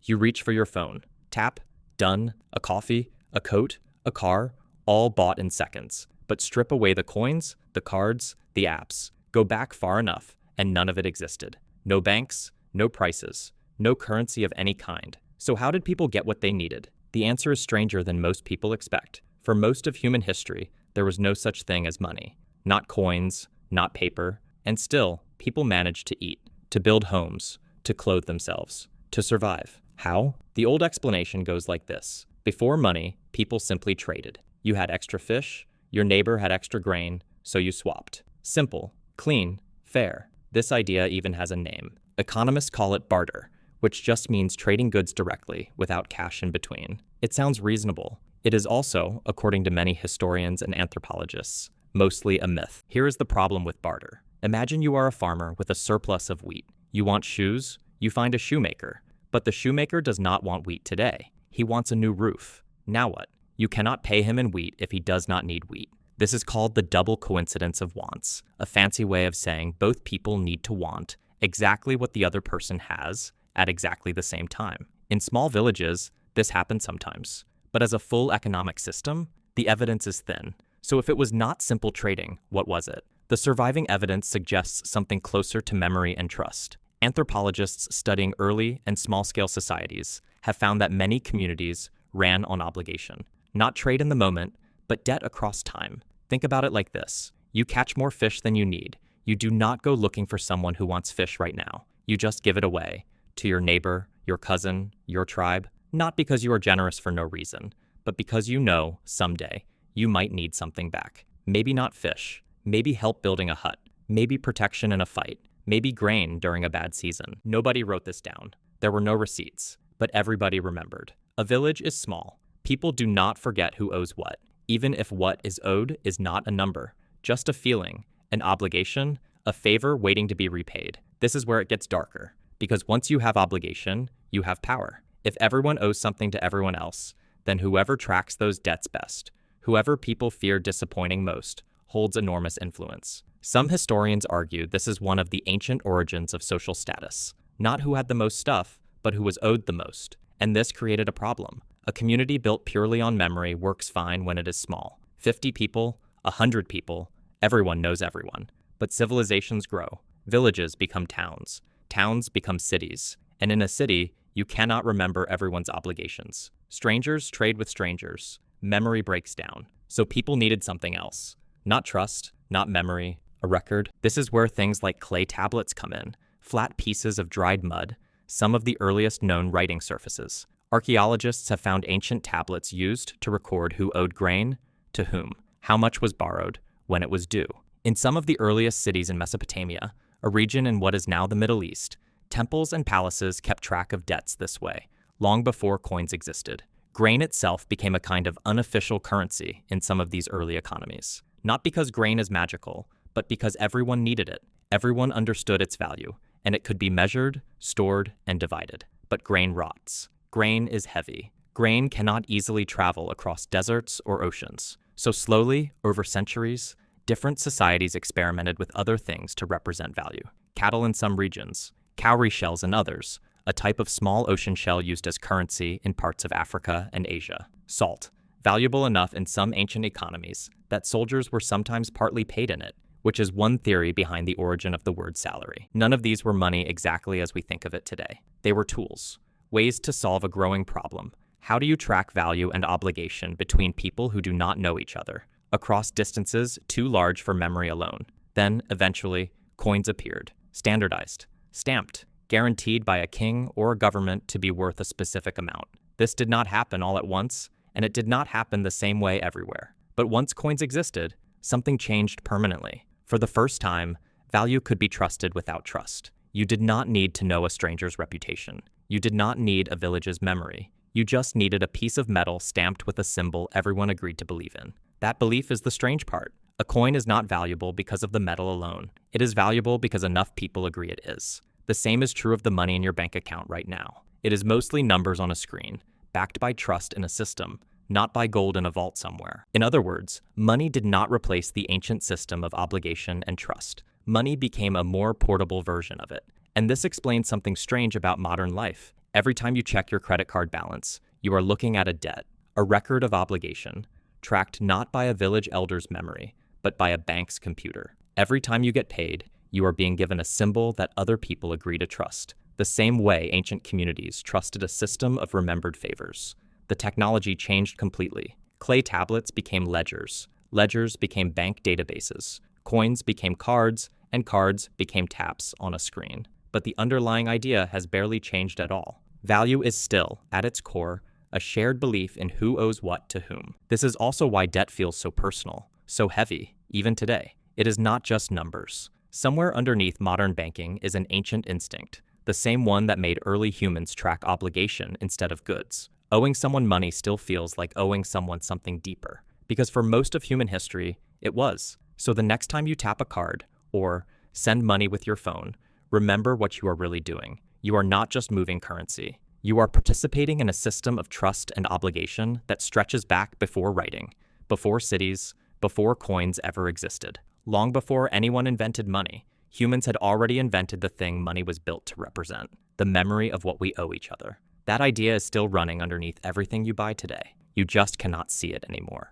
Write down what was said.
You reach for your phone. Tap, done, a coffee, a coat, a car, all bought in seconds. But strip away the coins, the cards, the apps. Go back far enough, and none of it existed. No banks, no prices, no currency of any kind. So how did people get what they needed? The answer is stranger than most people expect. For most of human history, there was no such thing as money. Not coins, not paper, and still, people managed to eat, to build homes, to clothe themselves, to survive. How? The old explanation goes like this. Before money, people simply traded. You had extra fish, your neighbor had extra grain, so you swapped. Simple, clean, fair. This idea even has a name. Economists call it barter, which just means trading goods directly, without cash in between. It sounds reasonable. It is also, according to many historians and anthropologists, mostly a myth. Here is the problem with barter. Imagine you are a farmer with a surplus of wheat. You want shoes? You find a shoemaker. But the shoemaker does not want wheat today. He wants a new roof. Now what? You cannot pay him in wheat if he does not need wheat. This is called the double coincidence of wants, a fancy way of saying both people need to want exactly what the other person has at exactly the same time. In small villages, this happens sometimes. But as a full economic system, the evidence is thin. So if it was not simple trading, what was it? The surviving evidence suggests something closer to memory and trust. Anthropologists studying early and small-scale societies have found that many communities ran on obligation. Not trade in the moment, but debt across time. Think about it like this. You catch more fish than you need. You do not go looking for someone who wants fish right now. You just give it away to your neighbor, your cousin, your tribe, not because you are generous for no reason, but because you know, someday, you might need something back. Maybe not fish, maybe help building a hut, maybe protection in a fight, maybe grain during a bad season. Nobody wrote this down. There were no receipts, but everybody remembered. A village is small. People do not forget who owes what, even if what is owed is not a number, just a feeling, an obligation, a favor waiting to be repaid. This is where it gets darker, because once you have obligation, you have power. If everyone owes something to everyone else, then whoever tracks those debts best, whoever people fear disappointing most, holds enormous influence. Some historians argue this is one of the ancient origins of social status. Not who had the most stuff, but who was owed the most. And this created a problem. A community built purely on memory works fine when it is small. 50 people, 100 people, everyone knows everyone. But civilizations grow. Villages become towns. Towns become cities. And in a city, you cannot remember everyone's obligations. Strangers trade with strangers. Memory breaks down. So people needed something else. Not trust, not memory, a record. This is where things like clay tablets come in. Flat pieces of dried mud, some of the earliest known writing surfaces. Archaeologists have found ancient tablets used to record who owed grain, to whom, how much was borrowed, when it was due. In some of the earliest cities in Mesopotamia, a region in what is now the Middle East, temples and palaces kept track of debts this way, long before coins existed. Grain itself became a kind of unofficial currency in some of these early economies. Not because grain is magical, but because everyone needed it. Everyone understood its value, and it could be measured, stored, and divided. But grain rots. Grain is heavy. Grain cannot easily travel across deserts or oceans. So slowly, over centuries, different societies experimented with other things to represent value. Cattle in some regions, cowrie shells in others, a type of small ocean shell used as currency in parts of Africa and Asia. Salt, valuable enough in some ancient economies that soldiers were sometimes partly paid in it, which is one theory behind the origin of the word salary. None of these were money exactly as we think of it today. They were tools, ways to solve a growing problem. How do you track value and obligation between people who do not know each other, across distances too large for memory alone? Then, eventually, coins appeared, standardized, stamped, guaranteed by a king or a government to be worth a specific amount. This did not happen all at once, and it did not happen the same way everywhere. But once coins existed, something changed permanently. For the first time, value could be trusted without trust. You did not need to know a stranger's reputation. You did not need a village's memory. You just needed a piece of metal stamped with a symbol everyone agreed to believe in. That belief is the strange part. A coin is not valuable because of the metal alone. It is valuable because enough people agree it is. The same is true of the money in your bank account right now. It is mostly numbers on a screen, backed by trust in a system, not by gold in a vault somewhere. In other words, money did not replace the ancient system of obligation and trust. Money became a more portable version of it. And this explains something strange about modern life. Every time you check your credit card balance, you are looking at a debt, a record of obligation, tracked not by a village elder's memory, but by a bank's computer. Every time you get paid, you are being given a symbol that other people agree to trust, the same way ancient communities trusted a system of remembered favors. The technology changed completely. Clay tablets became ledgers, ledgers became bank databases, coins became cards, and cards became taps on a screen. But the underlying idea has barely changed at all. Value is still, at its core, a shared belief in who owes what to whom. This is also why debt feels so personal, so heavy, even today. It is not just numbers. Somewhere underneath modern banking is an ancient instinct, the same one that made early humans track obligation instead of goods. Owing someone money still feels like owing someone something deeper, because for most of human history, it was. So the next time you tap a card, or send money with your phone, remember what you are really doing. You are not just moving currency. You are participating in a system of trust and obligation that stretches back before writing, before cities, before coins ever existed. Long before anyone invented money, humans had already invented the thing money was built to represent, the memory of what we owe each other. That idea is still running underneath everything you buy today. You just cannot see it anymore.